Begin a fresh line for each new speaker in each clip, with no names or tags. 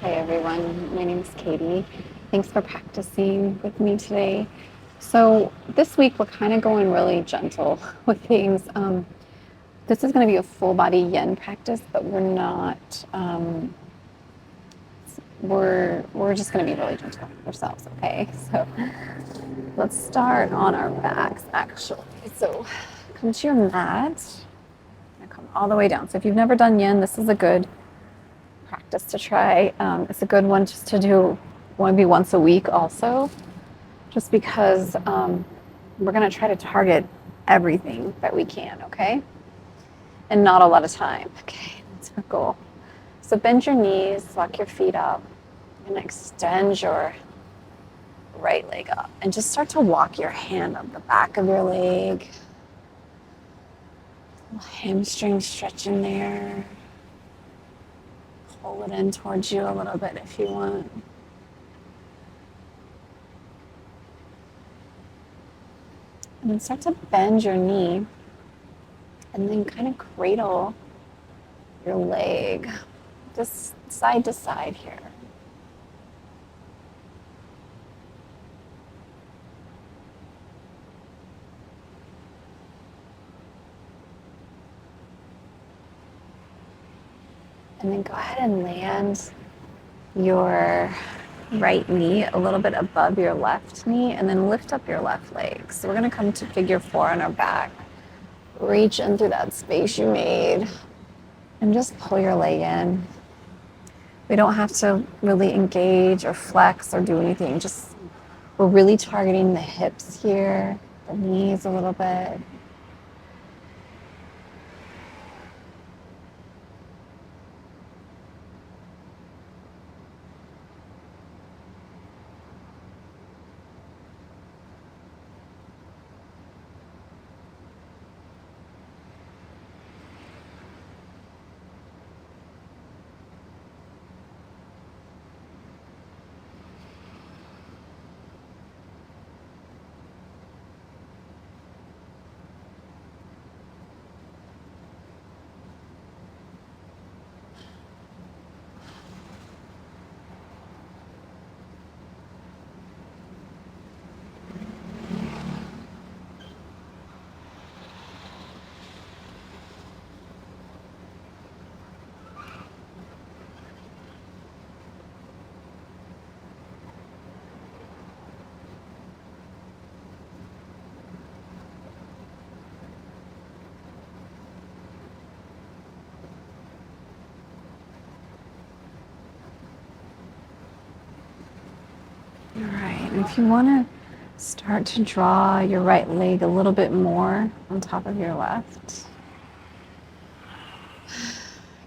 Hi everyone, my name is Katie. Thanks for practicing with me today. So this week we're kind of going really gentle with things. This is going to be a full body yin practice, but we're not. We're just going to be really gentle with ourselves. Okay, so let's start on our backs. Actually, so come to your mat. Come all the way down. So if you've never done yin, this is a good practice to try. It's a good one just to do maybe once a week also, just because we're going to try to target everything that we can, okay? And not a lot of time. Okay, that's our goal. So bend your knees, walk your feet up, and extend your right leg up. And just start to walk your hand up the back of your leg. Hamstring stretch in there. Pull it in towards you a little bit if you want. And then start to bend your knee and then kind of cradle your leg just side to side here. And then go ahead and land your right knee a little bit above your left knee and then lift up your left leg. So we're going to come to figure 4 on our back. Reach in through that space you made and just pull your leg in. We don't have to really engage or flex or do anything. Just we're really targeting the hips here, the knees a little bit. All right, and if you want to start to draw your right leg a little bit more on top of your left, you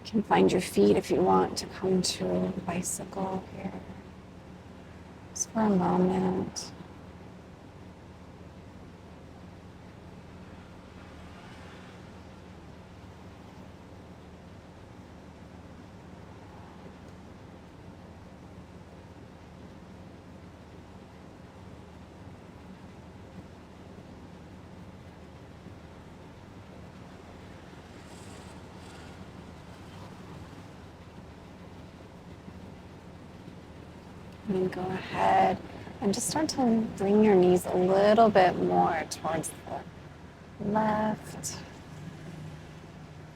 can find your feet if you want to come to a bicycle here. Just for a moment. And then go ahead and just start to bring your knees a little bit more towards the left.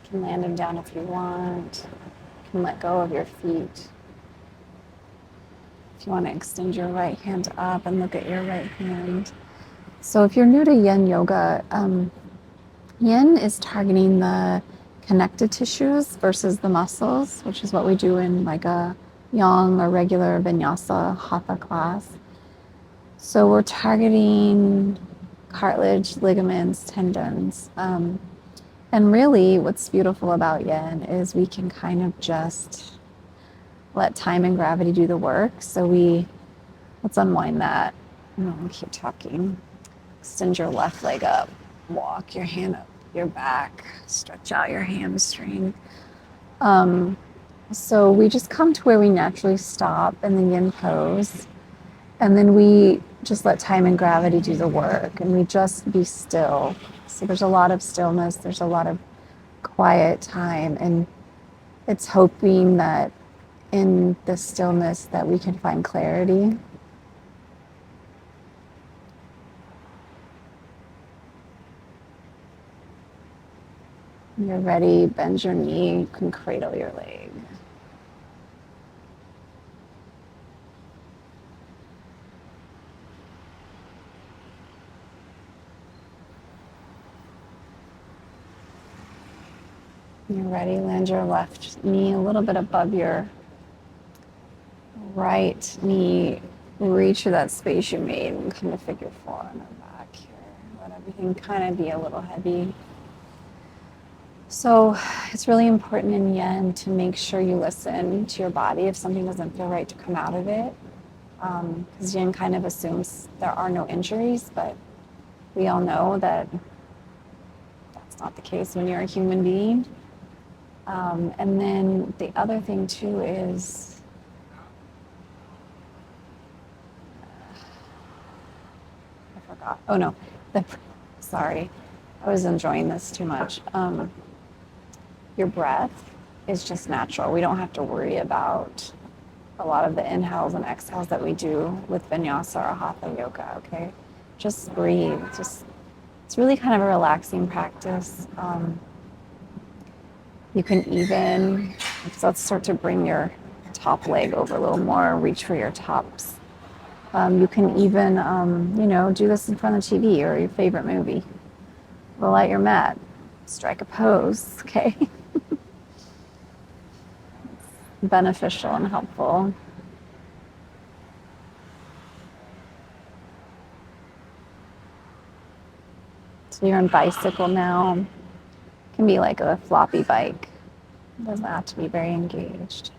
You can land them down if you want. You can let go of your feet. If you want to extend your right hand up and look at your right hand. So if you're new to Yin Yoga, Yin is targeting the connective tissues versus the muscles, which is what we do in like a yang or regular vinyasa hatha class. So we're targeting cartilage, ligaments, tendons. And really what's beautiful about Yin is we can kind of just let time and gravity do the work. So let's unwind that. I'll keep talking. Extend your left leg up. Walk your hand up your back. Stretch out your hamstring. So we just come to where we naturally stop in the yin pose. And then we just let time and gravity do the work. And we just be still. So there's a lot of stillness. There's a lot of quiet time. And it's hoping that in the stillness that we can find clarity. When you're ready, bend your knee, you can cradle your leg. When you're ready, land your left knee a little bit above your right knee. Reach for that space you made and come to figure four on our back here. Let everything kind of be a little heavy. So it's really important in Yin to make sure you listen to your body if something doesn't feel right to come out of it. Because Yin kind of assumes there are no injuries, but we all know that that's not the case when you're a human being. And then the other thing too is I forgot. Oh no, sorry, I was enjoying this too much. Your breath is just natural. We don't have to worry about a lot of the inhales and exhales that we do with vinyasa or hatha yoga. Okay, just breathe. It's really kind of a relaxing practice. You can even, so let's start to bring your top leg over a little more, reach for your tops. You can even, do this in front of TV or your favorite movie. Roll out your mat, strike a pose, okay? Beneficial and helpful. So you're on bicycle now. It can be like a floppy bike. It doesn't have to be very engaged.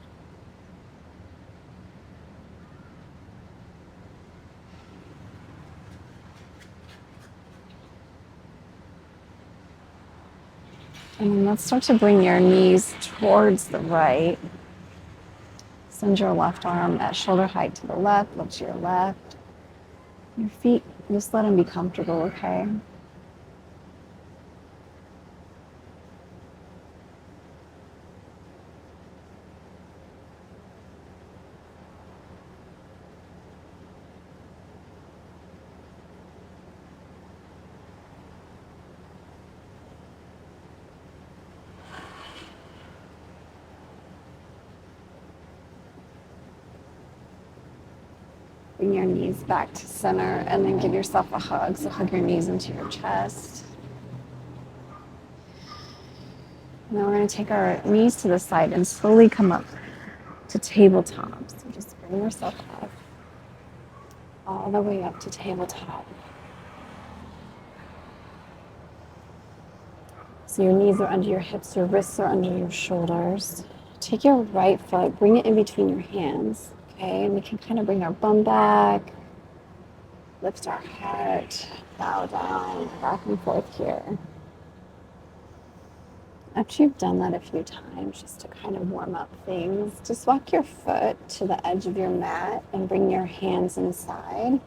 And then let's start to bring your knees towards the right. Send your left arm at shoulder height to the left, look to your left. Your feet, just let them be comfortable, okay? Bring your knees back to center and then give yourself a hug. So hug your knees into your chest. Now we're going to take our knees to the side and slowly come up to tabletop. So just bring yourself up, all the way up to tabletop. So your knees are under your hips, your wrists are under your shoulders. Take your right foot, bring it in between your hands, okay? And we can kind of bring our bum back, lift our heart, bow down, back and forth here. After you've done that a few times, just to kind of warm up things, just walk your foot to the edge of your mat and bring your hands inside.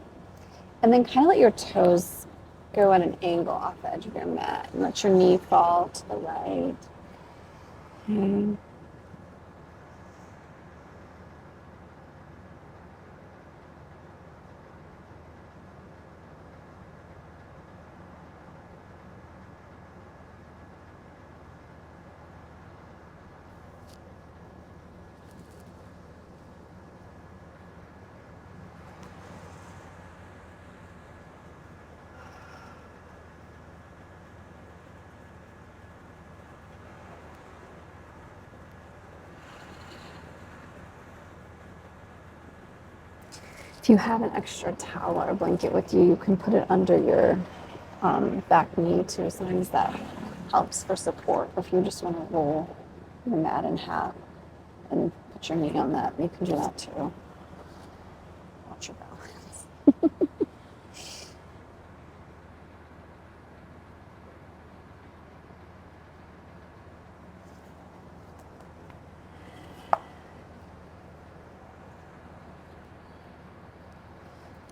And then kind of let your toes go at an angle off the edge of your mat and let your knee fall to the right. Okay. If you have an extra towel or blanket with you, you can put it under your back knee too. Sometimes that helps for support. If you just want to roll your mat in half and put your knee on that, you can do that too. Watch your balance.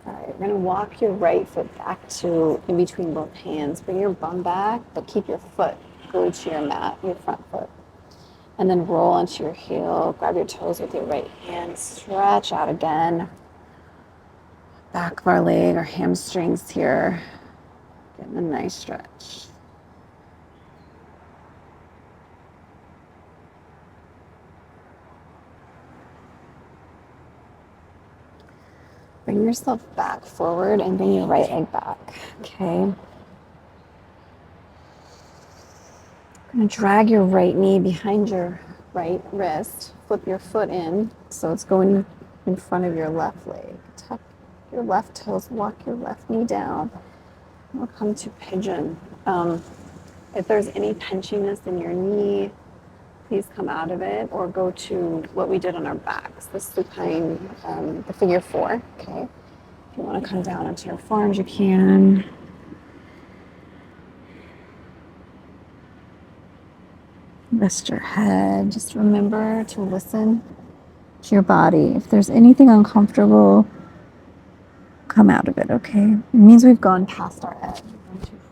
All right, we're going to walk your right foot back to in between both hands. Bring your bum back, but keep your foot glued to your mat, your front foot. And then roll onto your heel, grab your toes with your right hand, stretch out again. Back of our leg, our hamstrings here. Getting a nice stretch. Bring yourself back forward and bring your right leg back, okay? Going to drag your right knee behind your right wrist. Flip your foot in so it's going in front of your left leg. Tuck your left toes, walk your left knee down. We'll come to pigeon. If there's any pinchiness in your knee, please come out of it or go to what we did on our backs, the supine, the figure 4, okay? If you want to come down onto your forearms, you can. Rest your head. Just remember to listen to your body. If there's anything uncomfortable, come out of it, okay? It means we've gone past our edge. We've gone too far.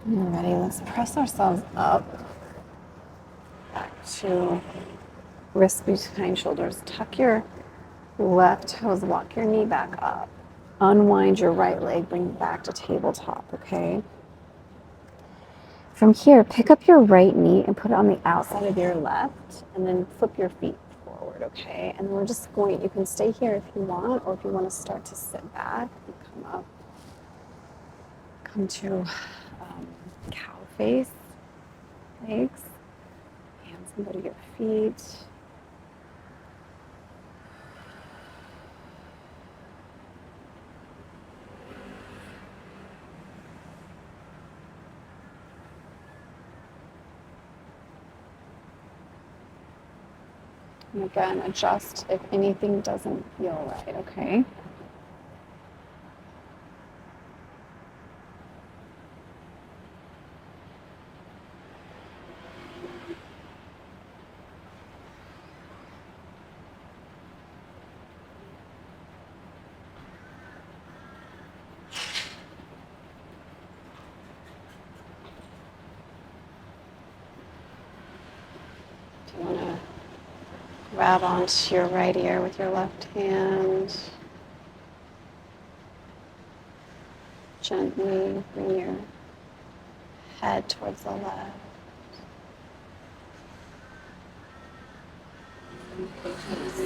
All ready, let's press ourselves up back to wrists behind shoulders. Tuck your left toes, walk your knee back up. Unwind your right leg, bring it back to tabletop, okay? From here, pick up your right knee and put it on the outside of your left, and then flip your feet forward, okay? And then we're just going, you can stay here if you want, or if you want to start to sit back and come up. Come to cow face, legs, hands can go to your feet. And again, adjust if anything doesn't feel right, okay? If you want to grab onto your right ear with your left hand, gently bring your head towards the left.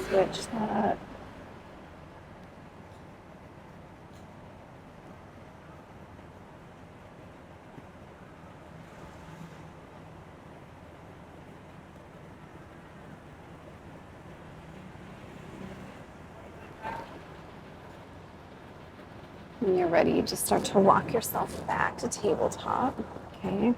Switch that. When you're ready, you just start to walk yourself back to tabletop, okay?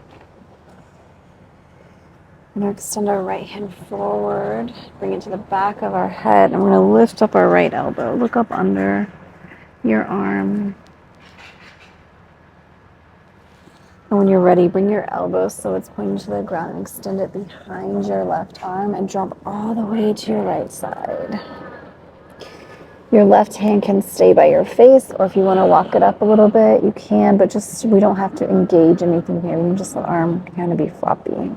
We're going to extend our right hand forward, bring it to the back of our head, and we're going to lift up our right elbow. Look up under your arm. And when you're ready, bring your elbow so it's pointing to the ground and extend it behind your left arm and jump all the way to your right side. Your left hand can stay by your face, or if you want to walk it up a little bit, you can, but just we don't have to engage anything here. We can just let our arm kind of be floppy.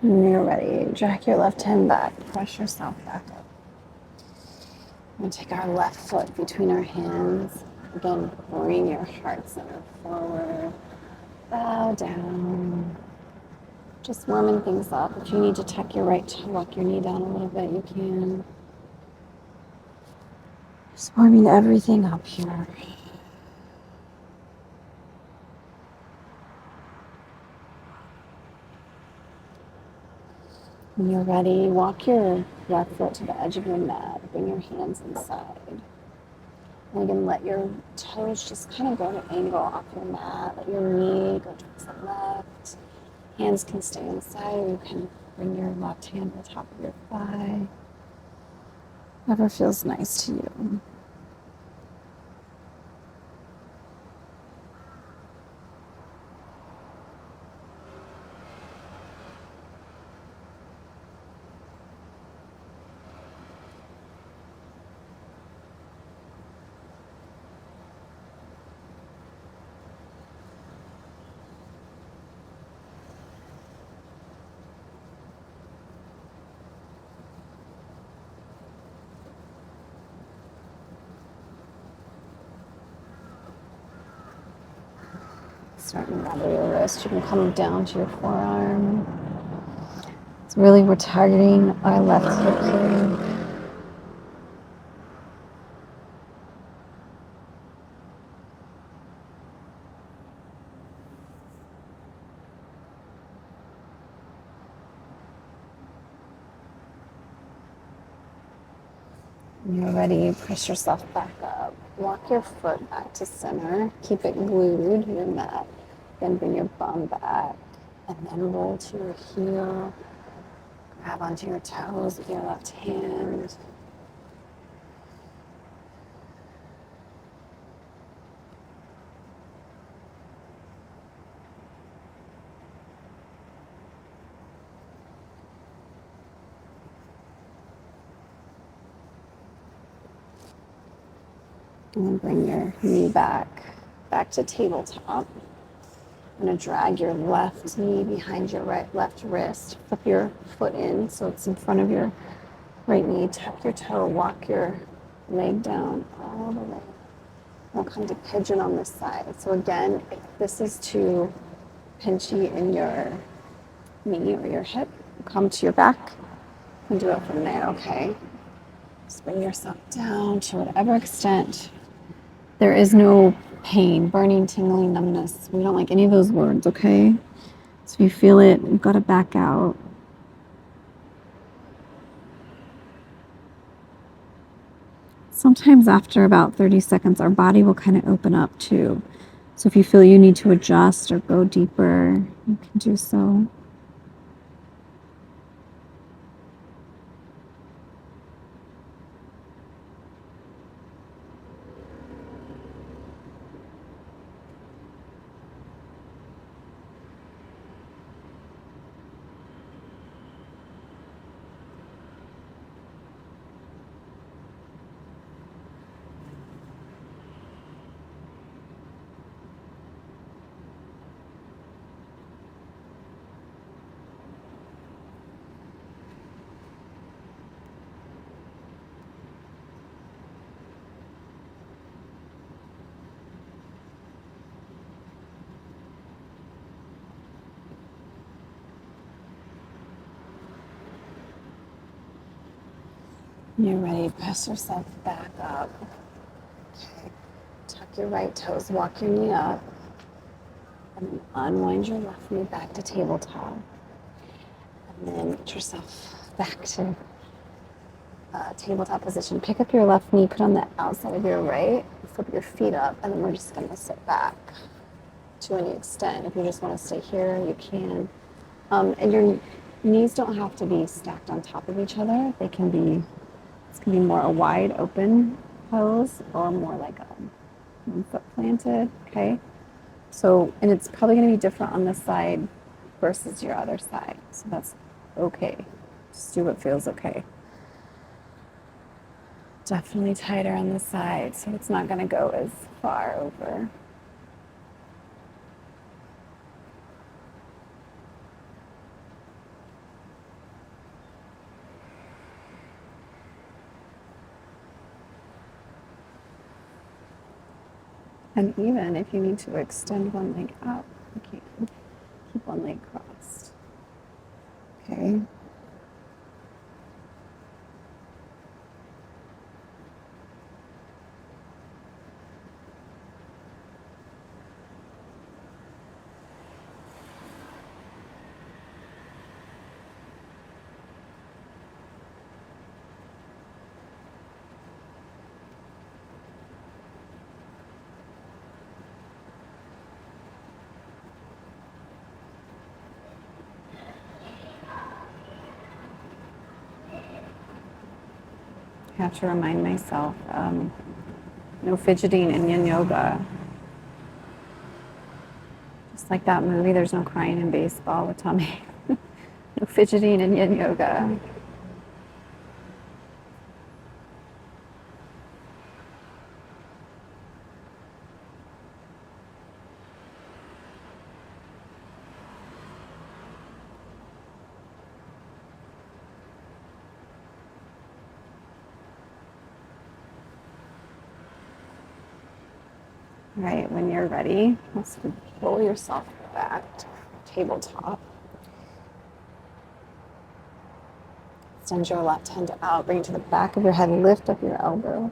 When you're ready, jack your left hand back, press yourself back up. We'll take our left foot between our hands. Again, bring your heart center forward. Bow down. Just warming things up. If you need to tuck your right toe, walk your knee down a little bit, you can. Just warming everything up here. When you're ready, walk your left foot to the edge of your mat. Bring your hands inside. And again, let your toes just kind of go at an angle off your mat. Let your knee go towards the left. Hands can stay inside, or you can bring your left hand to the top of your thigh. Whatever feels nice to you. Start to gather your wrist. You can come down to your forearm. It's really, we're targeting our left hip here. When you're ready, press yourself back up. Walk your foot back to center. Keep it glued to your mat. Then bring your bum back. And then roll to your heel. Grab onto your toes with your left hand. And then bring your knee back to tabletop. I'm going to drag your left knee behind your left wrist. Flip your foot in so it's in front of your right knee. Tuck your toe. Walk your leg down all the way. We'll come to pigeon on this side. So again, if this is too pinchy in your knee or your hip, come to your back and do it from there, okay? Just bring yourself down to whatever extent. There is no pain, burning, tingling, numbness. We don't like any of those words, okay? So if you feel it, you've got to back out. Sometimes after about 30 seconds, our body will kind of open up too. So if you feel you need to adjust or go deeper, you can do so. When you're ready, press yourself back up. Okay. Tuck your right toes, walk your knee up, and then unwind your left knee back to tabletop. And then get yourself back to tabletop position. Pick up your left knee, put on the outside of your right, flip your feet up, and then we're just going to sit back to any extent. If you just want to stay here, you can. And your knees don't have to be stacked on top of each other. They can be, this can be more a wide open pose or more like a one foot planted, okay? So, and it's probably going to be different on this side versus your other side. So that's okay. Just do what feels okay. Definitely tighter on this side, so it's not going to go as far over. And even if you need to extend one leg up, you can. Keep one leg crossed. Okay. I have to remind myself, no fidgeting in Yin Yoga. Just like that movie, there's no crying in baseball with Tommy. No fidgeting in Yin Yoga. Right, when you're ready, let's roll yourself back to tabletop. Extend your left hand out, bring it to the back of your head, lift up your elbow.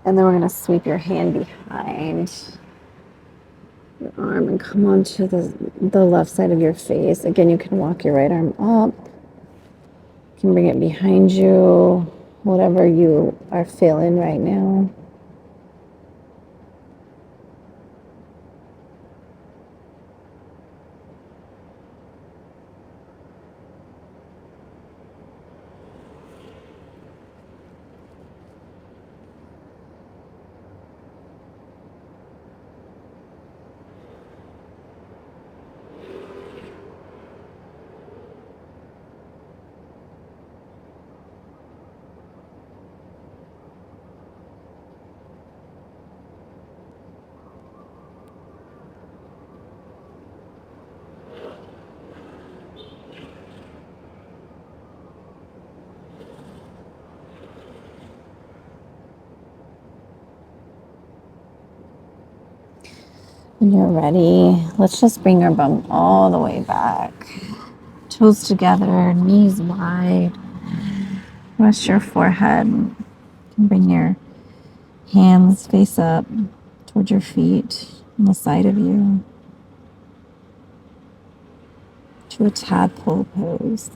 And then we're going to sweep your hand behind your arm and come onto the left side of your face. Again, you can walk your right arm up. You can bring it behind you, whatever you are feeling right now. When you're ready, let's just bring our bum all the way back. Toes together, knees wide. Rest your forehead. You can bring your hands face up towards your feet on the side of you to a tadpole pose.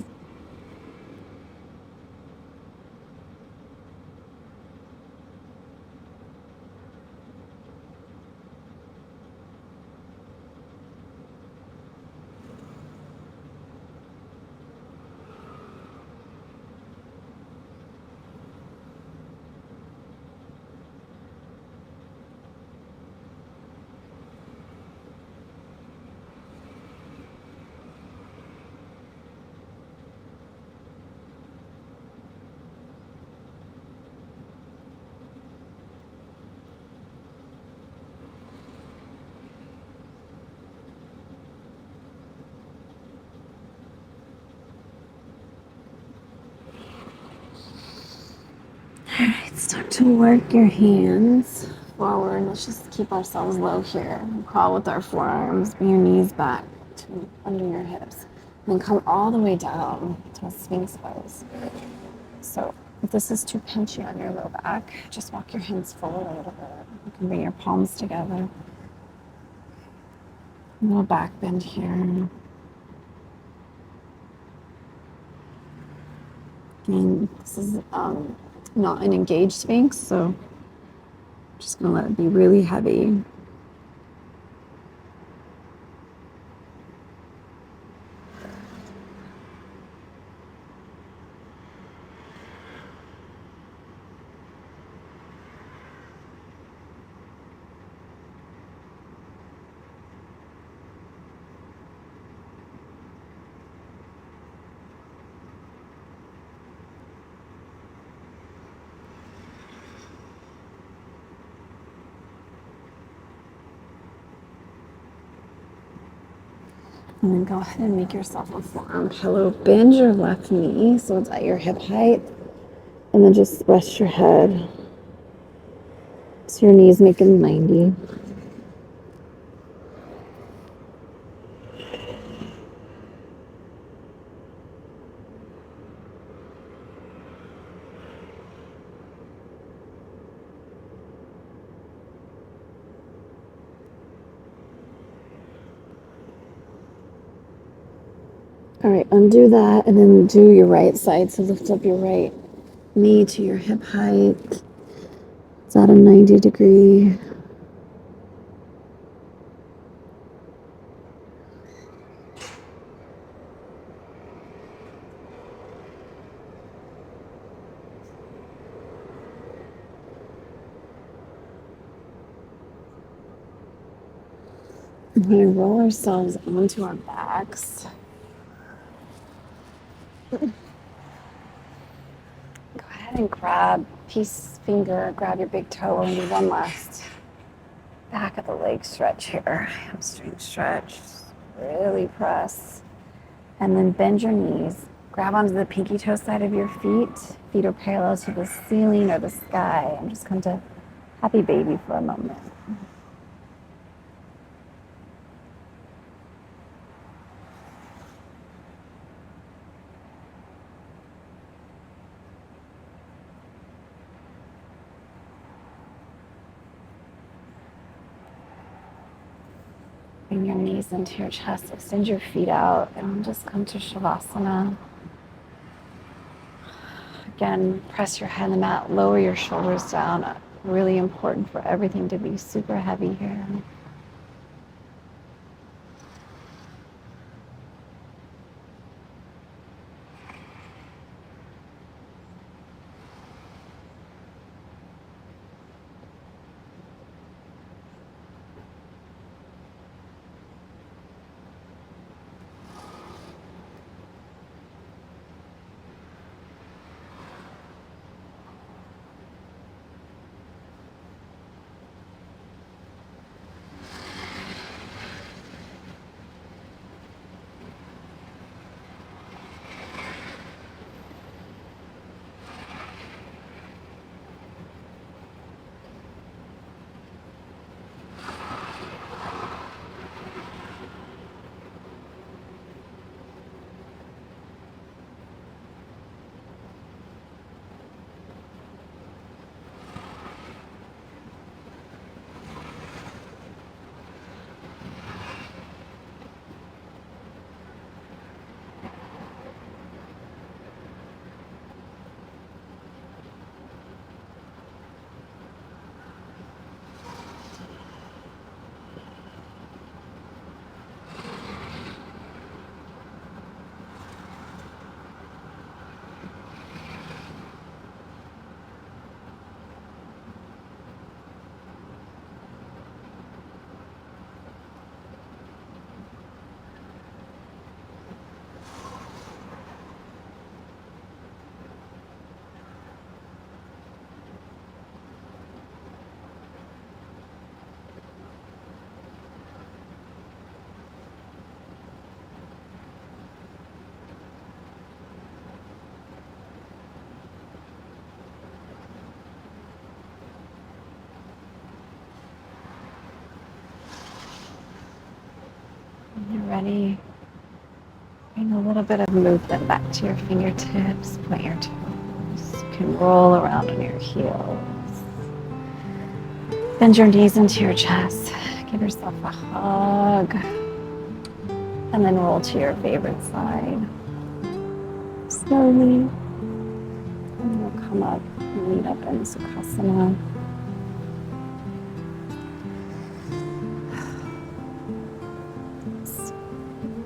All right, start to work your hands forward. Let's just keep ourselves low here. Crawl with our forearms, bring your knees back to under your hips. And then come all the way down to a Sphinx pose. So if this is too pinchy on your low back, just walk your hands forward a little bit. You can bring your palms together. A little back bend here. And this is not an engaged Sphinx, so I'm just going to let it be really heavy. And then go ahead and make yourself a forearm pillow. Bend your left knee so it's at your hip height. And then just rest your head So your knees make a 90. All right, undo that and then do your right side. So lift up your right knee to your hip height. It's at a 90 degree. We're going to roll ourselves onto our backs. Go ahead and grab grab your big toe, and do one last back of the leg stretch here. Hamstring stretch. Really press. And then bend your knees. Grab onto the pinky toe side of your feet. Feet are parallel to the ceiling or the sky. I'm just going to happy baby for a moment. Bring your knees into your chest. Extend your feet out and just come to Savasana. Again, press your head on the mat. Lower your shoulders down. Really important for everything to be super heavy here. When you're ready, bring a little bit of movement back to your fingertips, point your toes. You can roll around on your heels. Bend your knees into your chest. Give yourself a hug. And then roll to your favorite side. Slowly. And we'll come up and meet up in Sukhasana.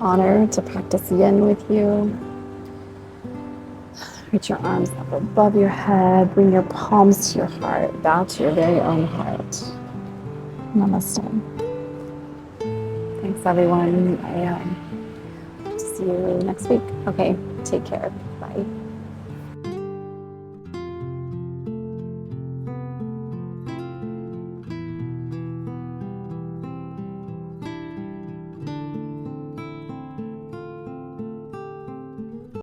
Honor to practice Yin with you. Reach your arms up above your head. Bring your palms to your heart. Bow to your very own heart. Namaste. Thanks, everyone. I see you next week. Okay, take care.